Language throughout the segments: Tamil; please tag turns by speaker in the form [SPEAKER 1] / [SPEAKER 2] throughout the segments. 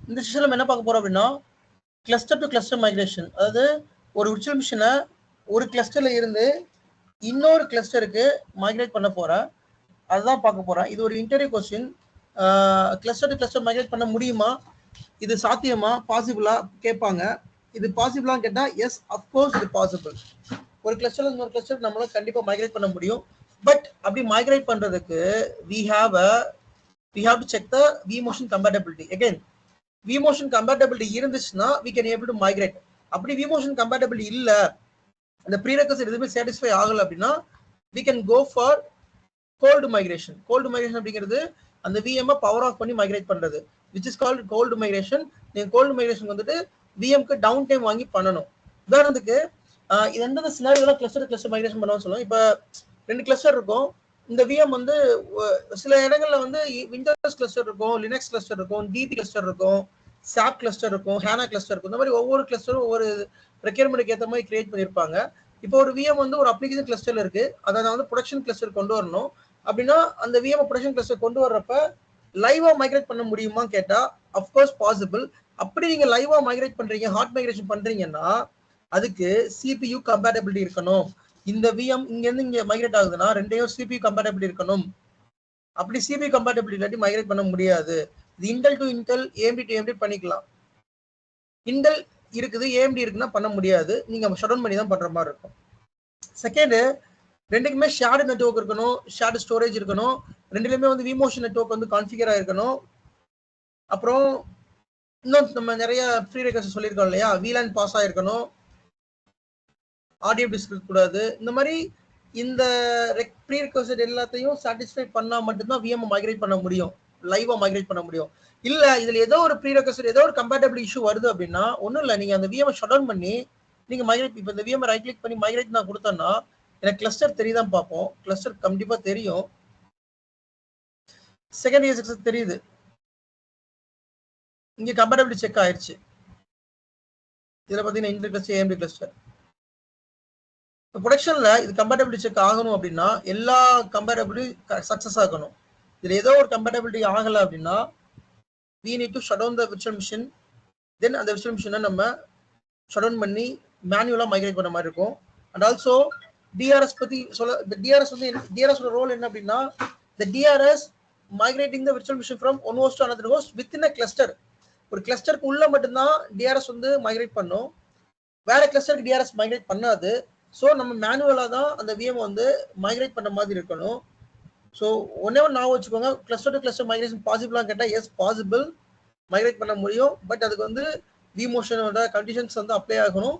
[SPEAKER 1] இந்த செஷன்ல நம்ம என்ன பார்க்க போறோம் அப்படின்னா கிளஸ்டர் டு கிளஸ்டர் மைக்ரேஷன். அதாவது ஒரு விர்ச்சுவல் மிஷினை ஒரு கிளஸ்டர்ல இருந்து இன்னொரு கிளஸ்டருக்கு மைக்ரேட் பண்ண போறேன். அதுதான் பார்க்க போறேன். இது ஒரு interview question. Cluster to cluster migrate பண்ண முடியுமா, இது சாத்தியமா, பாசிபிளா கேட்பாங்க. இது பாசிபிளான்னு கேட்டா எஸ், அஃப்கோர்ஸ் இது பாசிபிள். ஒரு கிளஸ்டர்ல இன்னொரு கிளஸ்டர் நம்மளால கண்டிப்பா மைக்ரேட் பண்ண முடியும். பட் அப்படி மைக்ரேட் பண்றதுக்கு we have to check the vMotion compatibility. Again, vMotion compatibility இருந்துச்சுன்னா we can able to migrate. அப்படி vMotion compatibility இல்ல, அந்த prerequisite எதுவுமே satisfy ஆகல அப்படின்னா we can go for cold migration. cold migration அப்படிங்கிறது அந்த VM பவர் ஆஃப் பண்ணி மைக்ரேட் பண்றது, which is called cold migration. நீங்க cold migration வந்துட்டு VM க்கு டவுன் டைம் வாங்கி பண்ணணும். உதாரணத்துக்கு இது எந்தெந்த சினாரியோல கிளஸ்டர் மைக்ரேஷன் பண்ணுவோம்னு சொல்லுவோம். இப்போ 2 கிளஸ்டர் இருக்கும். இந்த VM வந்து சில இடங்கள்ல வந்து விண்டோஸ் கிளஸ்டர் இருக்கும், லினக்ஸ் கிளஸ்டர் இருக்கும், டிபி கிளஸ்டர் இருக்கும், சாப் கிளஸ்டர் இருக்கும், ஹேனா கிளஸ்டர் இருக்கும். இந்த மாதிரி ஒவ்வொரு கிளஸ்டரும் ஒவ்வொரு ரெக்யர்மெண்ட்டுக்கு ஏற்ற மாதிரி கிரியேட் பண்ணியிருப்பாங்க. இப்போ ஒரு VM வந்து ஒரு அப்ளிகேஷன் கிளஸ்டர்ல இருக்கு, அதை நான் வந்து ப்ரொடக்ஷன் கிளஸ்டர் கொண்டு வரணும் அப்படின்னா அந்த VM ப்ரொடக்ஷன் கிளஸ்டர் கொண்டு வர்றப்ப லைவா மைக்ரேட் பண்ண முடியுமா கேட்டா அஃப்கோர்ஸ் பாசிபிள். அப்படி நீங்க லைவா மைக்ரேட் பண்றீங்க, ஹாட் மைக்ரேஷன் பண்றீங்கன்னா அதுக்கு CPU கம்பேட்டபிலிட்டி இருக்கணும். இந்த VM இங்க இருந்து இங்க மைக்ரேட் ஆகுதுன்னா ரெண்டையும் CPU கம்பேட்டபிலிட்டி இருக்கணும். அப்படி CPU கம்பேட்டபிலிட்டி இல்லாட்டி மைக்ரேட் பண்ண முடியாது. இது Intel to Intel, AMD to AMD பண்ணிக்கலாம். இன்டெல் இருக்குது, AMD இருக்குன்னா பண்ண முடியாது, நீங்க ஷட் டவுன் பண்ணி தான் பண்ற மாதிரி இருக்கும். செகண்ட், ரெண்டுக்குமே ஷேர்டு நெட்வொர்க் இருக்கணும், ஷேர்டு ஸ்டோரேஜ் இருக்கணும், ரெண்டுலயுமே வந்து vMotion நெட்வொர்க் வந்து கான்ஃபிகர் ஆயிருக்கணும். அப்புறம் இன்னும் நம்ம நிறைய ப்ரீ ரெக்வெஸ்ட் சொல்லியிருக்கோம் இல்லையா, VLAN பாஸ் ஆயிருக்கணும், ஆடியோ டிஸ்க் இருக்கக்கூடாது. இந்த மாதிரி இந்த ப்ரீ ரெக்வெஸ்ட் எல்லாத்தையும் சாட்டிஸ்ஃபை பண்ணா மட்டும்தான் VM மைக்ரேட் பண்ண முடியும், லைவா மைக்ரேட் பண்ண முடியும். இல்ல இதுல ஏதோ ஒரு ப்ரீ ரெக்வெஸ்ட் ஏதோ ஒரு கம்பேட்டபிலிட்டி இஷ்யூ வருது அப்படின்னா ஒன்றும் இல்லை, நீங்க அந்த VM ஷட் டவுன் பண்ணி நீங்க மைக்ரேட். இப்போ இந்த VM ரைட் கிளிக் பண்ணி மைக்ரேட் நான் கொடுத்தேன்னா எனக்கு கிளஸ்டர் தெரியுதான் பார்ப்போம், கிளஸ்டர் கண்டிப்பா தெரியும், செகண்ட் ESX தெரியுது, இங்க கம்பேட்டபிலிட்டி செக் ஆயிடுச்சு. இதுல பாத்தீங்கன்னா இன்டர் கிளஸ்டர், AMD கிளஸ்டர். ப்ரொடக்ஷன்ல இது கம்பேட்டபிலிட்டி செக் ஆகணும் அப்படின்னா எல்லா கம்பேட்டபிலிட்டி சக்சஸ் ஆகணும். இதுல ஏதோ ஒரு கம்பேட்டபிலிட்டி ஆகல அப்படின்னா we need to shut down the virtual machine. then அந்த virtual machine நம்ம shut down பண்ணி மேனுவலா மைக்ரேட் பண்ண மாதிரி இருக்கும். அண்ட் ஆல்சோ DRS பத்தி சொல்ல, இந்த DRS வந்து DRS ரோல் என்ன அப்படின்னா the DRS migrating the virtual machine from one host to another host within a cluster. ஒரு கிளஸ்டருக்கு உள்ள மட்டும்தான் DRS வந்து மைக்ரேட் பண்ணும், வேற கிளஸ்டருக்கு DRS மைக்ரேட் பண்ணாது. ஸோ நம்ம மேனுவலாக தான் அந்த VM வந்து மைக்ரேட் பண்ண மாதிரி இருக்கணும். ஸோ ஒன்னே ஒன்று நான் வச்சுக்கோங்க, கிளஸ்டர் டு கிளஸ்டர் மைக்ரேஷன் பாசிபிளாக கேட்டால் எஸ் பாசிபிள், மைக்ரேட் பண்ண முடியும். பட் அதுக்கு வந்து vMotionோட கண்டிஷன்ஸ் வந்து அப்ளை ஆகணும்,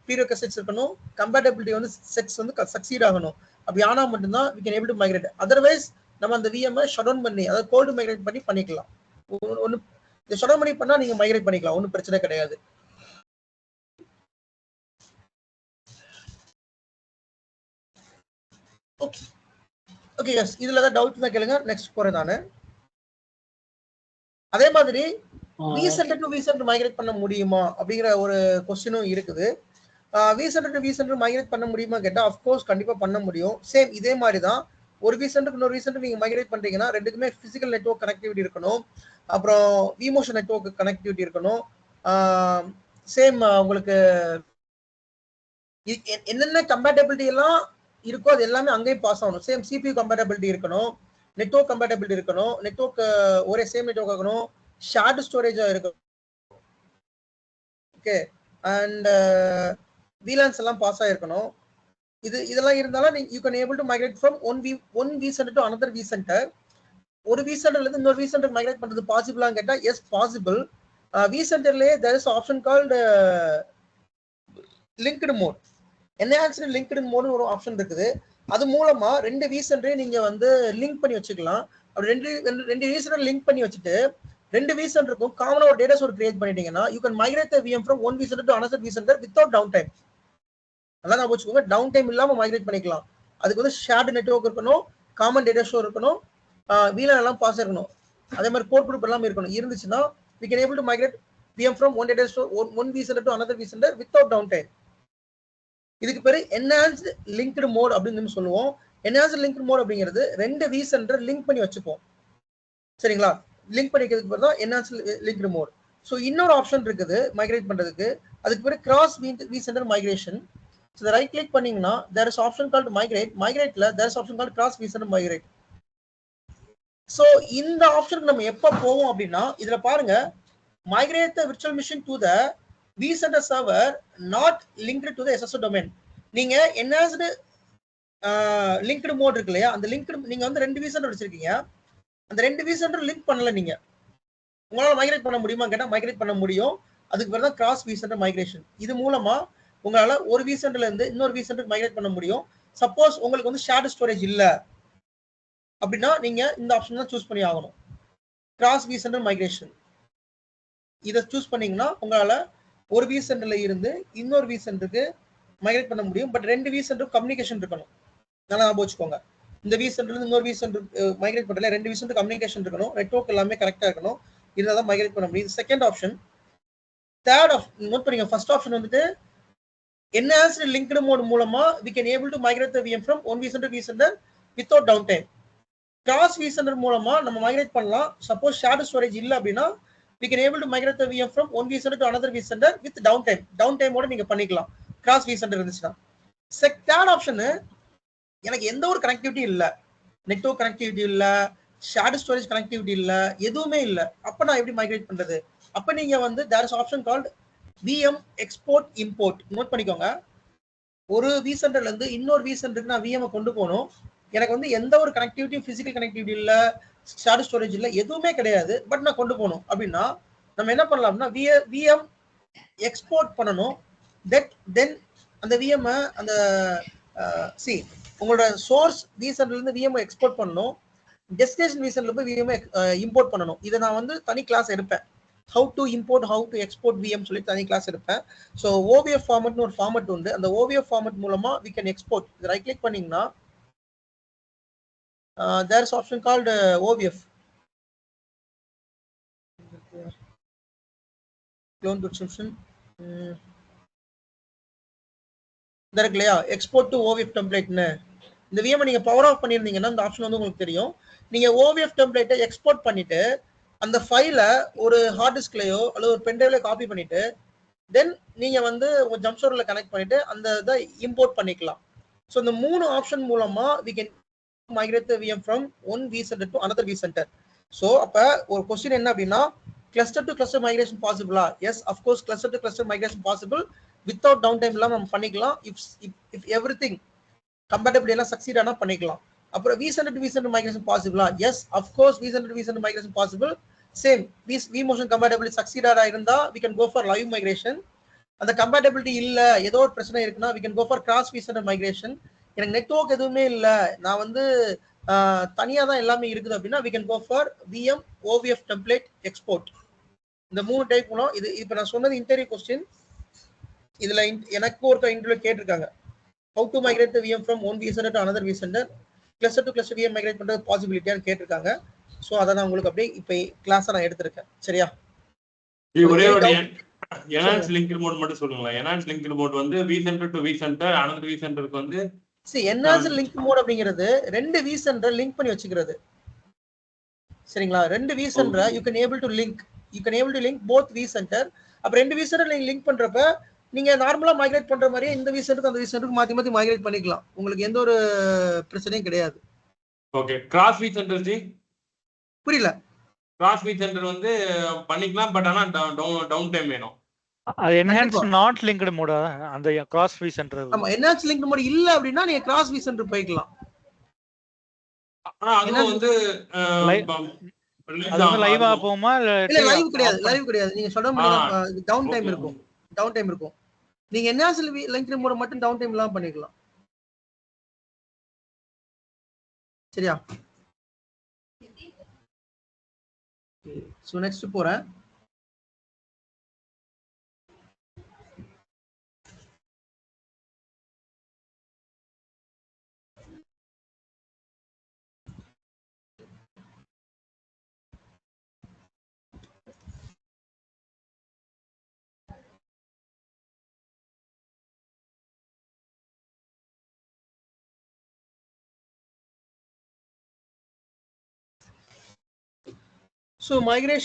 [SPEAKER 1] ப்ரீரெக்விசிட்ஸ் இருக்கணும், கம்பேட்டபிலிட்டி வந்து செக்ஸ் வந்து சக்சீட் ஆகணும். அப்படி ஆனால் மட்டும்தான் we can able to migrate. Otherwise நம்ம அந்த VM ஷட் டவுன் பண்ணி அதாவது கோல்டு மைக்ரேட் பண்ணி பண்ணிக்கலாம். ஒன்று இந்த ஷட் டவுன் பண்ணி பண்ணால் நீங்கள் மைக்ரேட் பண்ணிக்கலாம், ஒன்றும் பிரச்சனை கிடையாது. ஓகே எஸ், இதுல ஏதாவது டவுட் தான் கேளுங்க, நெக்ஸ்ட் போறேன் நானு. அதே மாதிரி vCenter டு vCenter மைக்ரேட் பண்ண முடியுமா அப்படிங்கிற ஒரு கொஸ்டினும் இருக்குது. vCenter டு vCenter மைக்ரேட் பண்ண முடியுமா கேட்டா அஃப்கோர்ஸ் கண்டிப்பா பண்ண முடியும். சேம் இதே மாதிரி தான், ஒரு vCenter இன்னொரு vCenter நீங்க மைக்ரேட் பண்றீங்கன்னா ரெண்டுக்குமே பிசிக்கல் நெட்வொர்க் கனெக்டிவிட்டி இருக்கணும், அப்புறம் vMotion நெட்வொர்க் கனெக்டிவிட்டி இருக்கணும். சேம் உங்களுக்கு என்னென்ன கம்பேட்டபிலிட்டி எல்லாம் இருக்கோ அது எல்லாமே அங்கேயும் பாஸ் ஆகணும். சேம் CPU கம்பேட்டபிலிட்டி இருக்கணும், நெட்வொர்க் கம்பேட்டபிலிட்டி இருக்கணும், நெட்வொர்க் ஒரே சேம் நெட்வொர்க் ஆகணும், ஷேர்டு ஸ்டோரேஜா இருக்கணும். ஓகே, அண்ட் VLANs எல்லாம் பாஸ் ஆயிருக்கணும். இதெல்லாம் இருந்தாலும் you can able to migrate from one vCenter to another vCenter. ஒரு vCenterல இருந்து இன்னொரு vCenter மைக்ரேட் பண்றது பாசிபிளான்னு கேட்டா எஸ் பாசிபிள். vCenterலயே there is option called linked mode, enhanced linked mode ஒரு ஆப்ஷன் இருக்குது. அது மூலமா ரெண்டு vCenter நீங்க வந்து லிங்க் பண்ணி வச்சுக்கலாம். அப்படி ரெண்டு vCenter லிங்க் பண்ணி வச்சுட்டு ரெண்டு vCenterக்கும் காமனா ஒரு டேட்டா சோர்ஸ் கிரியேட் பண்ணிட்டீங்கன்னா you can migrate the VM from one vCenter to another vCenter without downtime. அதான் நான் வச்சுக்கோங்க, டவுன் டைம் இல்லாம மைக்ரேட் பண்ணிக்கலாம். அதுக்கு வந்து ஷேர்டு நெட்வொர்க் இருக்கணும், காமன் டேட்டா ஸ்டோர் இருக்கணும், VLAN எல்லாம் பாஸ் இருக்கணும், அதே மாதிரி போர்ட் குரூப் எல்லாம் இருக்கணும். இருந்துச்சுன்னா we can able to migrate VM from one data store, one vCenter to another vCenter without downtime. இதுக்கு பேரு enhanced linked mode அப்படின்னு சொல்லுவோம். enhanced linked mode அப்படிங்கிறது ரெண்டு vCenter லிங்க் பண்ணி வச்சுப்போம், சரிங்களா? லிங்க் பண்ணிக்கிறதுக்கு பேர் தான் என்ஹான்ஸ் லிங்க்டு மோட். ஸோ இன்னொரு ஆப்ஷன் இருக்குது மைக்ரேட் பண்றதுக்கு, அதுக்கு பேர் கிராஸ் விசெண்டர் மைக்ரேஷன். ஸோ இதை ரைட் கிளிக் பண்ணீங்கன்னா there is option called migrate. மைக்ரேட்ல there is option called cross vCenter migrate. So இந்த ஆப்ஷனுக்கு நம்ம எப்போ போவோம் அப்படின்னா, இதுல பாருங்க, migrate the virtual machine to the vCenter server not linked to the SSO domain. நீங்க enhanced linked mode இருக்கு இல்லையா, அந்த linked நீங்க வந்து 2 vCenter வச்சிருக்கீங்க, அந்த 2 vCenter லிங்க் பண்ணல, நீங்க உங்களால மைக்ரேட் பண்ண முடியுமா கேட்டா மைக்ரேட் பண்ண முடியும். அதுக்கு பேர் தான் கிராஸ் vCenter மைக்ரேஷன். இது மூலமா உங்களால ஒரு vCenterல இருந்து இன்னொரு vCenter மைக்ரேட் பண்ண முடியும். சப்போஸ் உங்களுக்கு வந்து ஷேர்ட் ஸ்டோரேஜ் இல்ல அப்படின்னா நீங்க இந்த ஆப்ஷன் தான் சூஸ் பண்ணி ஆகணும், கிராஸ் vCenter மைக்ரேஷன். இதை சூஸ் பண்ணீங்கன்னா உங்களால ஒரு vCenterல இருந்து இன்னொரு vCenterக்கு மைக்ரேட் பண்ண முடியும். பட் 2 vCenter கம்யூனிகேஷன் இருக்கணும். நல்லா ஞாபகம் வச்சுக்கோங்க, இந்த vCenterல இருந்து இன்னொரு vCenter மைக்ரேட் பண்றதுல 2 vCenter கம்யூனிகேஷன் இருக்கணும், நெட்வொர்க் எல்லாமே கரெக்டா இருக்கணும். இருந்தால் தான் மைக்ரேட் பண்ண முடியும். Second option. Third option note பண்ணீங்க. ஃபர்ஸ்ட் ஆப்ஷன் வந்துட்டு enhanced linked mode மூலமா we can able to migrate the VM from one vCenter to vCenter without downtime. Cross vCenter மூலமா நம்ம மைக்ரேட் பண்ணலாம். சப்போஸ் ஷேர்ட் ஸ்டோரேஜ் இல்ல அப்படின்னா we can able to migrate the VM from one vCenter to another vCenter with downtime. downtime ஓட நீங்க பண்ணிக்கலாம் கிராஸ் vCenter இருந்துச்சுன்னா. தேர்ட் ஆப்ஷன், எனக்கு எந்த ஒரு கனெக்டிவிட்டி இல்ல, நெட்வொர்க் கனெக்டிவிட்டி இல்ல, ஷேர்ட் ஸ்டோரேஜ் கனெக்டிவிட்டி இல்ல, எதுவுமே இல்ல, அப்ப நான் எப்படி மைக்ரேட் பண்றது? அப்ப நீங்க வந்து there is option called VM export import. Note பண்ணிக்கோங்க, ஒரு vCenterல இருந்து இன்னொரு vCenterக்கு நான் VM கொண்டு போகணும். எனக்கு வந்து எந்த ஒரு கனெக்டிவிட்டியும், பிசிக்கல் கனெக்டிவிட்டி இல்ல, ஷேர்ட் ஸ்டோரேஜ் இல்ல, எதுவுமே கிடையாது, பட் நான் கொண்டு போகணும் அப்படின்னா நம்ம என்ன பண்ணலாம்னா VM எக்ஸ்போர்ட் பண்ணணும். தென் அந்த VM அந்த உங்களோட சோர்ஸ் vCenterல இருந்து VM எக்ஸ்போர்ட் பண்ணணும், டெஸ்டினேஷன் vCenterல போய் VM இம்போர்ட் பண்ணணும். இதை நான் வந்து தனி கிளாஸ் எடுப்பேன், how to import how to export VM சொல்லி தனி கிளாஸ் எடுப்பேன். ஸோ OVF ஃபார்மட்னு ஒரு ஃபார்மட் உண்டு, அந்த OVF ஃபார்மட் மூலமா we can export. இதை ரைட் கிளிக் பண்ணீங்கன்னா there is option called OVF, clone description. இந்த இருக்கு இல்லையா, எக்ஸ்போர்ட் டு OVF டெம்ப்ளேட்னு. இந்த VM நீங்க பவர் ஆஃப் பண்ணியிருந்தீங்கன்னா இந்த ஆப்ஷன் வந்து உங்களுக்கு தெரியும். நீங்க OVF டெம்ப்ளேட்டை எக்ஸ்போர்ட் பண்ணிட்டு அந்த ஃபைலை ஒரு ஹார்ட் டிஸ்க்லயோ அல்லது ஒரு பென்ட்ரைவ்ல காப்பி பண்ணிட்டு தென் நீங்க வந்து உங்க ஜம்ப் ஸ்டோர்ல கனெக்ட் பண்ணிட்டு அந்த இதை இம்போர்ட் பண்ணிக்கலாம். ஸோ இந்த 3 ஆப்ஷன் மூலமா we can migrate the VM from one vCenter to another vCenter. So அப்ப ஒரு கொஸ்டின் என்ன அப்படின்னா, கிளஸ்டர் டு கிளஸ்டர் மைக்ரேஷன் பாசிபிளா? Yes, of course cluster to cluster migration possible. Without down time இல்லாம நம்ம பண்ணிக்கலாம். இஃப் எவ்ரிதிங் கம்பேட்டபிலிட்டி எல்லாம் சக்சீட் ஆனா பண்ணிக்கலாம். அப்புறம் vCenter to vCenter மைக்ரேஷன் பாசிபிளா? Yes, of course vCenter to vCenter migration possible. Same vMotion compatibility சக்சீடா இருந்தா we can go for live migration. அந்த கம்பேட்டபிலிட்டி இல்ல, ஏதோ ஒரு பிரச்சனை இருக்குன்னா we can go for cross vCenter migration. எனக்கு நெட்வொர்க் எதுவுமே இல்ல, நான் வந்து தனியா தான் எல்லாமே இருக்குது அப்படின்னா we can go for VM OVF template export. இந்த 3 டைப் மூலம் இது. இப்ப நான் சொன்னது இன்டர்வியூ கொஸ்டின். இதுல எனக்கு ஒருத்தர் இன்டர்வியூ கேட்டிருக்காங்க, how to migrate the VM from one vCenter to another vCenter, cluster to cluster VM migrate பண்றது பாசிபிலிட்டியான்னு கேட்டிருக்காங்க. ஸோ அதை நான் உங்களுக்கு அப்படியே இப்போ கிளாஸை நான் எடுத்திருக்கேன். சரியா?
[SPEAKER 2] ஒரே ஒரு enhanced linked mode மட்டும் சொல்லுங்களேன். enhanced linked mode வந்து vCenter to vCenter, another vCenterக்கு வந்து
[SPEAKER 1] enhanced linked mode அப்படிங்கிறது 2 vCenter லிங்க் பண்ணி வச்சுக்கிறது. சரிங்களா? 2 vCenter you can able to link both vCenter. அப்ப 2 vCenter நீங்க லிங்க் பண்றப்ப நீங்க நார்மலா மைக்ரேட் பண்ற மாதிரியே இந்த vCenter அந்த vCenterக்கு மாத்தி மாத்தி மைக்ரேட் பண்ணிக்கலாம். உங்களுக்கு எந்த ஒரு பிரச்சனையும் கிடையாது.
[SPEAKER 2] ஓகே. கிராஸ் vCenter ஜி
[SPEAKER 1] புரியல.
[SPEAKER 2] கிராஸ் vCenter வந்து பண்ணிக்கலாம், பட் ஆனா டவுன் டைம் வேணும்.
[SPEAKER 3] அது enhanced not linked mode அந்த கிராஸ் vCenter.
[SPEAKER 1] ஆமா, enhanced linked mode இல்ல அப்படினா நீங்க கிராஸ் vCenter போய்க்கலாம்.
[SPEAKER 2] ஆனா அது வந்து
[SPEAKER 3] அது லைவா போமா?
[SPEAKER 1] இல்ல லைவ் கிடையாது. நீங்க சொல்ற மாதிரி டவுன் டைம் இருக்கும். நீங்க enhanced linked mode மட்டும் டவுன் டைம் இல்லாம பண்ணிக்கலாம். சரியா? சோ நெக்ஸ்ட் போறேன். So migration